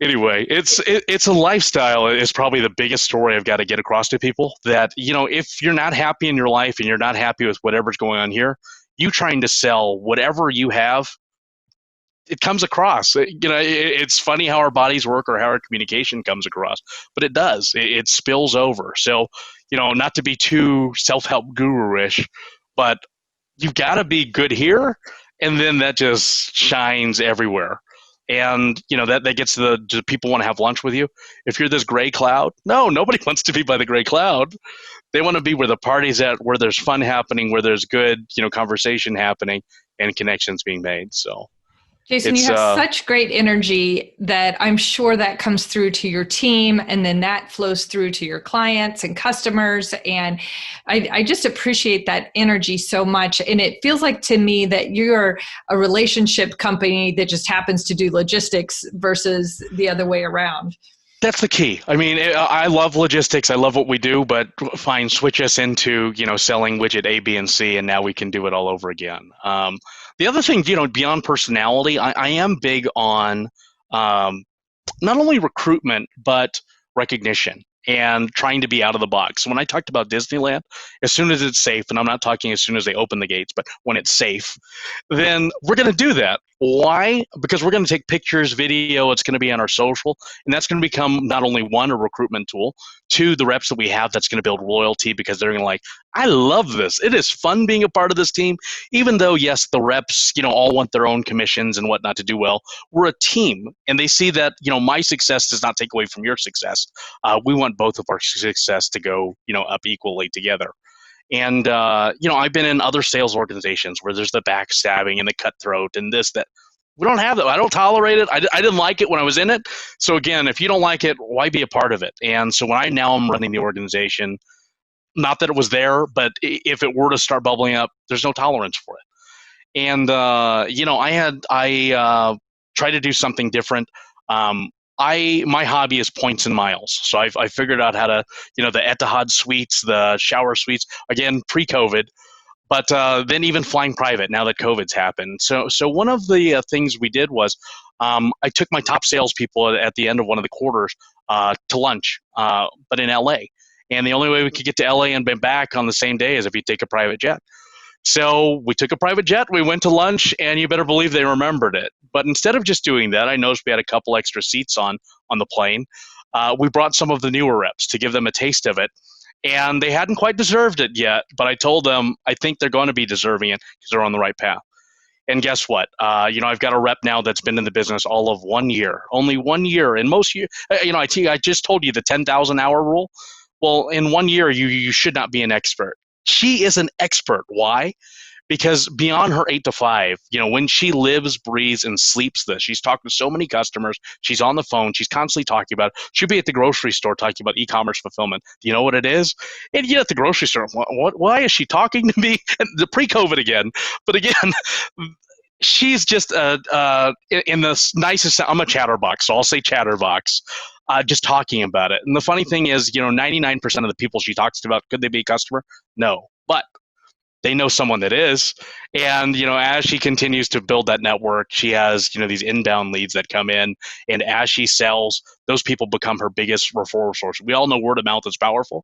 Anyway, it's a lifestyle is probably the biggest story I've got to get across to people, that if you're not happy in your life and you're not happy with whatever's going on here, you trying to sell whatever you have, it comes across. It's funny how our bodies work or how our communication comes across, but it does. It spills over. So, not to be too self-help guru-ish, but you've got to be good here, and then that just shines everywhere. And that gets to do people want to have lunch with you? If you're this gray cloud, no, nobody wants to be by the gray cloud. They want to be where the party's at, where there's fun happening, where there's good conversation happening and connections being made. So Jason, you it's have such great energy that I'm sure that comes through to your team, and then that flows through to your clients and customers. And I just appreciate that energy so much. And it feels like to me that you're a relationship company that just happens to do logistics versus the other way around. That's the key. I mean, I love logistics. I love what we do, but fine, switch us into, selling widget A, B, and C, and now we can do it all over again. The other thing, beyond personality, I am big on not only recruitment, but recognition and trying to be out of the box. When I talked about Disneyland, as soon as it's safe, and I'm not talking as soon as they open the gates, but when it's safe, then we're going to do that. Why? Because we're going to take pictures, video, it's going to be on our social, and that's going to become not only one, a recruitment tool, two, the reps that we have, that's going to build loyalty because they're going to I love this. It is fun being a part of this team, even though, yes, the reps, all want their own commissions and whatnot to do well. We're a team, and they see that, my success does not take away from your success. We want both of our success to go, up equally together. And, I've been in other sales organizations where there's the backstabbing and the cutthroat and this, that. We don't have that. I don't tolerate it. I didn't like it when I was in it. So again, if you don't like it, why be a part of it? And so when I'm running the organization, not that it was there, but if it were to start bubbling up, there's no tolerance for it. And, I try to do something different. My hobby is points and miles. So I figured out how to, the Etihad suites, the shower suites, again, pre-COVID, but then even flying private now that COVID's happened. So one of the things we did was I took my top salespeople at the end of one of the quarters to lunch, but in LA. And the only way we could get to LA and be back on the same day is if you take a private jet. So we took a private jet, we went to lunch, and you better believe they remembered it. But instead of just doing that, I noticed we had a couple extra seats on the plane. We brought some of the newer reps to give them a taste of it. And they hadn't quite deserved it yet, but I told them I think they're going to be deserving it because they're on the right path. And guess what? I've got a rep now that's been in the business all of 1 year, only 1 year. And most years, I just told you the 10,000 hour rule. Well, in 1 year, you should not be an expert. She is an expert. Why? Because beyond her 8 to 5, when she lives, breathes, and sleeps this, she's talking to so many customers. She's on the phone. She's constantly talking about it. She'll be at the grocery store talking about e-commerce fulfillment. Do you know what it is? And you get at the grocery store, why is she talking to me? The pre-COVID again. But again, she's just in the nicest, I'm a chatterbox, so I'll say chatterbox. Just talking about it. And the funny thing is, 99% of the people she talks about, could they be a customer? No. But they know someone that is. And, as she continues to build that network, she has, these inbound leads that come in. And as she sells, those people become her biggest referral source. We all know word of mouth is powerful.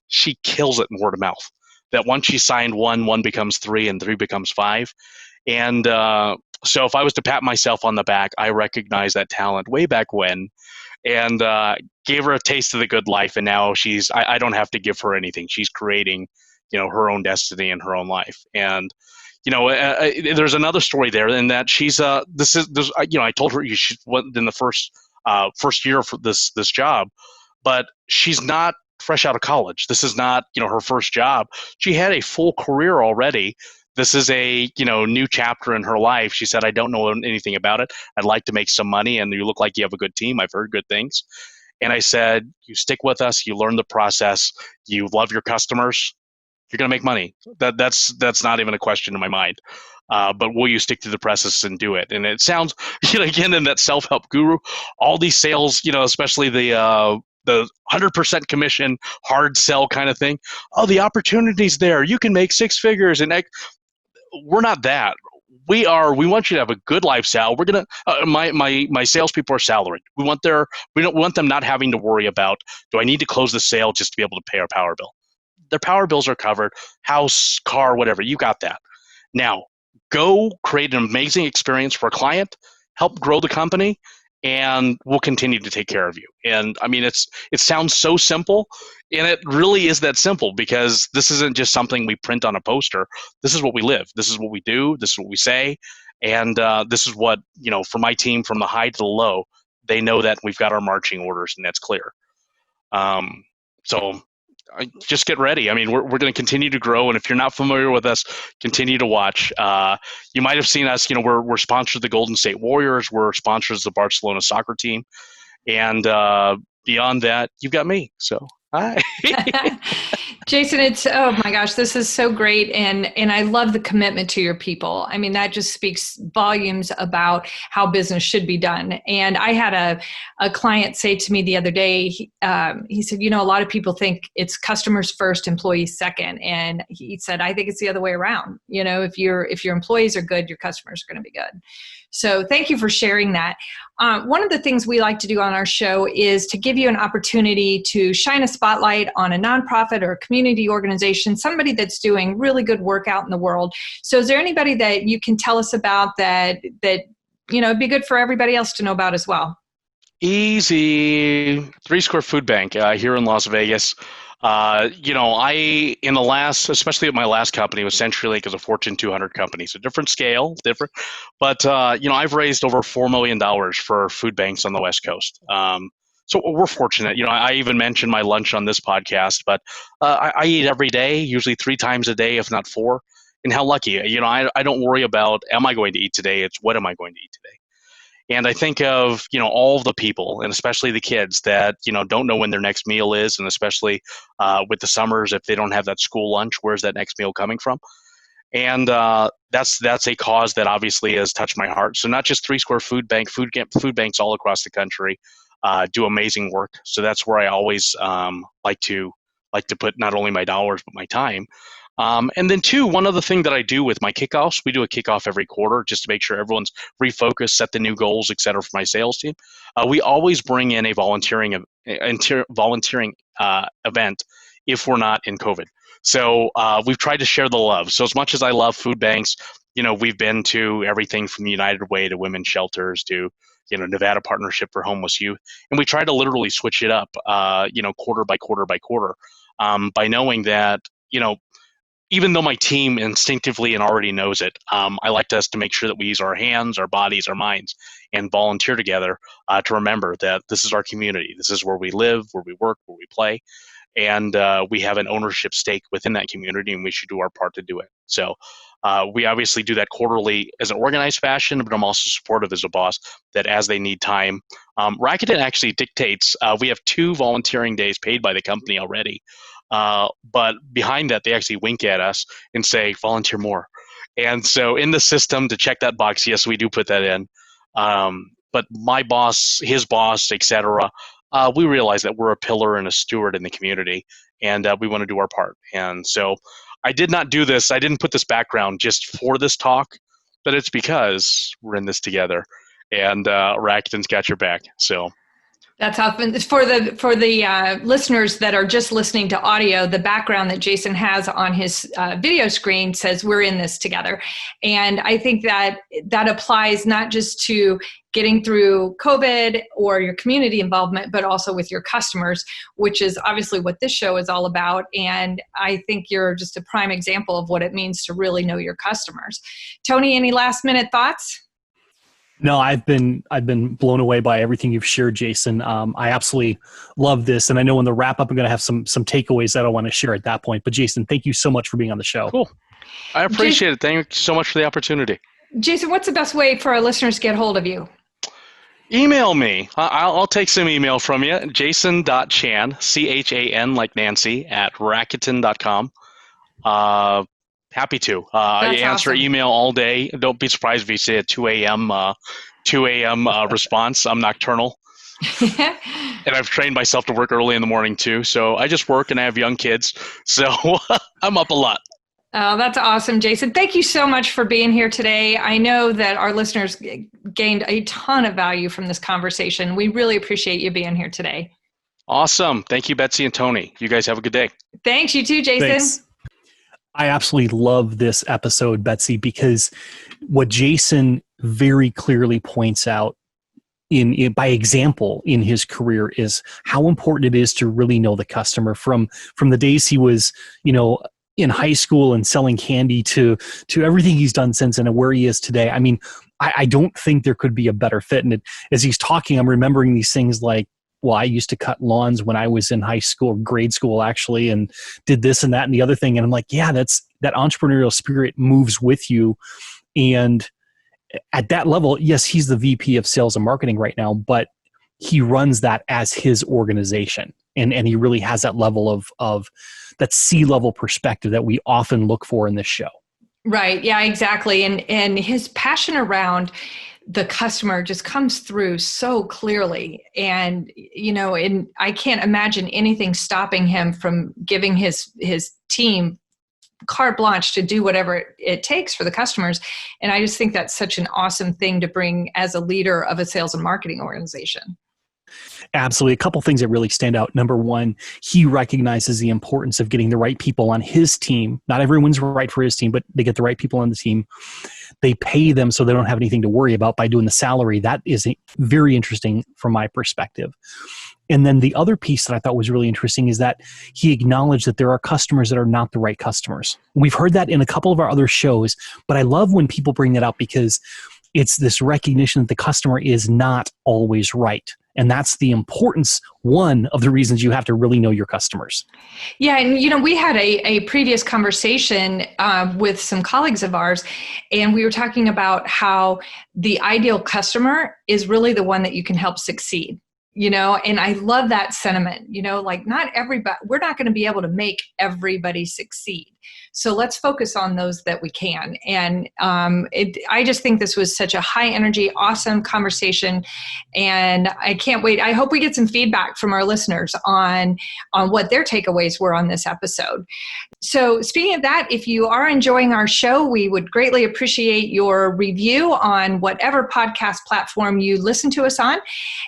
She kills it in word of mouth. That once she signed one becomes 3 and 3 becomes 5. And so if I was to pat myself on the back, I recognize that talent way back when, and gave her a taste of the good life. And now I don't have to give her anything. She's creating, her own destiny in her own life. And, there's another story there in that she's, I told her she went in the first year for this job, but she's not fresh out of college. This is not, her first job. She had a full career already. This is a new chapter in her life. She said, I don't know anything about it. I'd like to make some money, and you look like you have a good team. I've heard good things. And I said, you stick with us. You learn the process. You love your customers. You're going to make money. That's not even a question in my mind. But will you stick to the process and do it? And it sounds, again, in that self-help guru, all these sales, especially the 100% commission, hard sell kind of thing. Oh, the opportunity's there. You can make 6 figures. And we're not that. we want you to have a good lifestyle. We're gonna my salespeople are salaried. We don't want them not having to worry about, do I need to close the sale just to be able to pay our power bill? Their power bills are covered, house, car, whatever. You got that. Now, go create an amazing experience for a client, help grow the company, and we'll continue to take care of you. And I mean, it sounds so simple, and it really is that simple, because this isn't just something we print on a poster. This is what we live. This is what we do. This is what we say. And this is what, for my team, from the high to the low, they know that we've got our marching orders, and that's clear. So just get ready. I mean, we're going to continue to grow, and if you're not familiar with us, continue to watch. You might have seen us. We're sponsors of the Golden State Warriors. We're sponsors of the Barcelona soccer team, and beyond that, you've got me. So hi. Jason, oh my gosh, this is so great. And I love the commitment to your people. I mean, that just speaks volumes about how business should be done. And I had a client say to me the other day, he said, a lot of people think it's customers first, employees second. And he said, I think it's the other way around. If your employees are good, your customers are going to be good. So thank you for sharing that. One of the things we like to do on our show is to give you an opportunity to shine a spotlight on a nonprofit or a community organization, somebody that's doing really good work out in the world. So is there anybody that you can tell us about that it'd be good for everybody else to know about as well? Easy. 3 Square Food Bank here in Las Vegas. Especially at my last company, was CenturyLink, as a Fortune 200 company. So different scale, but I've raised over $4 million for food banks on the West Coast. So we're fortunate. I even mentioned my lunch on this podcast, but I eat every day, usually 3 times a day, if not 4. And how lucky, I don't worry about, am I going to eat today? It's what am I going to eat today? And I think of, all of the people, and especially the kids that, don't know when their next meal is. And especially with the summers, if they don't have that school lunch, where's that next meal coming from? And that's a cause that obviously has touched my heart. So not just 3 Square Food Bank, food banks all across the country do amazing work. So that's where I always like to put not only my dollars, but my time. And then 2, one other thing that I do with my kickoffs, we do a kickoff every quarter just to make sure everyone's refocused, set the new goals, et cetera, for my sales team. We always bring in a volunteering event if we're not in COVID. So we've tried to share the love. So as much as I love food banks, we've been to everything from United Way to women's shelters to Nevada Partnership for Homeless Youth. And we try to literally switch it up, quarter by quarter by quarter, by knowing that, even though my team instinctively and already knows it, I like us to make sure that we use our hands, our bodies, our minds, and volunteer together to remember that this is our community. This is where we live, where we work, where we play. And we have an ownership stake within that community, and we should do our part to do it. So we obviously do that quarterly as an organized fashion, but I'm also supportive as a boss that as they need time. Rakuten actually dictates, we have 2 volunteering days paid by the company already. But behind that, they actually wink at us and say, volunteer more. And so in the system to check that box, yes, we do put that in. But my boss, his boss, et cetera, we realize that we're a pillar and a steward in the community, and we want to do our part. And so I did not do this. I didn't put this background just for this talk, but it's because we're in this together, and Rakuten's got your back. So. That's often for the listeners that are just listening to audio. The background that Jason has on his video screen says we're in this together, and I think that applies not just to getting through COVID or your community involvement, but also with your customers, which is obviously what this show is all about. And I think you're just a prime example of what it means to really know your customers. Tony, any last minute thoughts? No, I've been blown away by everything you've shared, Jason. I absolutely love this, and I know in the wrap up, I'm going to have some takeaways that I want to share at that point. But Jason, thank you so much for being on the show. Cool, I appreciate it. Thank you so much for the opportunity. Jason, what's the best way for our listeners to get hold of you? Email me. I'll take some email from you. Jason.Chan, CHAN like Nancy, at Rakuten.com. Happy to. I answer awesome. Email all day. Don't be surprised if you see a 2 a.m. Response. I'm nocturnal. And I've trained myself to work early in the morning too. So I just work and I have young kids. So I'm up a lot. Oh, that's awesome, Jason. Thank you so much for being here today. I know that our listeners gained a ton of value from this conversation. We really appreciate you being here today. Awesome. Thank you, Betsy and Tony. You guys have a good day. Thanks, you too, Jason. Thanks. I absolutely love this episode, Betsy, because what Jason very clearly points out by example in his career is how important it is to really know the customer from the days he was, in high school and selling candy to everything he's done since and where he is today. I mean, I don't think there could be a better fit. And as he's talking, I'm remembering these things like, well, I used to cut lawns when I was in high school, grade school actually, and did this and that and the other thing. And I'm like, yeah, that entrepreneurial spirit moves with you. And at that level, yes, he's the VP of sales and marketing right now, but he runs that as his organization. And he really has that level of that C-level perspective that we often look for in this show. Right. Yeah, exactly. And his passion around the customer just comes through so clearly. And, and I can't imagine anything stopping him from giving his team carte blanche to do whatever it takes for the customers. And I just think that's such an awesome thing to bring as a leader of a sales and marketing organization. Absolutely. A couple things that really stand out. Number one, he recognizes the importance of getting the right people on his team. Not everyone's right for his team, but they get the right people on the team. They pay them so they don't have anything to worry about by doing the salary. That is very interesting from my perspective. And then the other piece that I thought was really interesting is that he acknowledged that there are customers that are not the right customers. We've heard that in a couple of our other shows, but I love when people bring that up because it's this recognition that the customer is not always right. And that's the importance, one of the reasons you have to really know your customers. Yeah. And, we had a previous conversation with some colleagues of ours, and we were talking about how the ideal customer is really the one that you can help succeed. And I love that sentiment, like not everybody, we're not going to be able to make everybody succeed. So let's focus on those that we can. And I just think this was such a high energy, awesome conversation. And I can't wait. I hope we get some feedback from our listeners on what their takeaways were on this episode. So speaking of that, if you are enjoying our show, we would greatly appreciate your review on whatever podcast platform you listen to us on.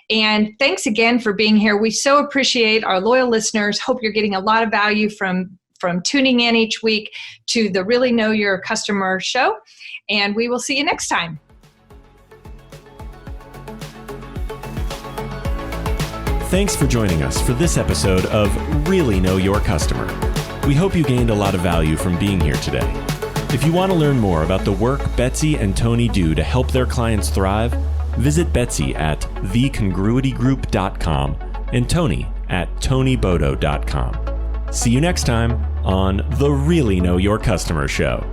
And thanks again for being here. We so appreciate our loyal listeners. Hope you're getting a lot of value from tuning in each week to the Really Know Your Customer show. And we will see you next time. Thanks for joining us for this episode of Really Know Your Customer. We hope you gained a lot of value from being here today. If you want to learn more about the work Betsy and Tony do to help their clients thrive, visit Betsy at thecongruitygroup.com and Tony at tonybodoh.com. See you next time on the Really Know Your Customer show.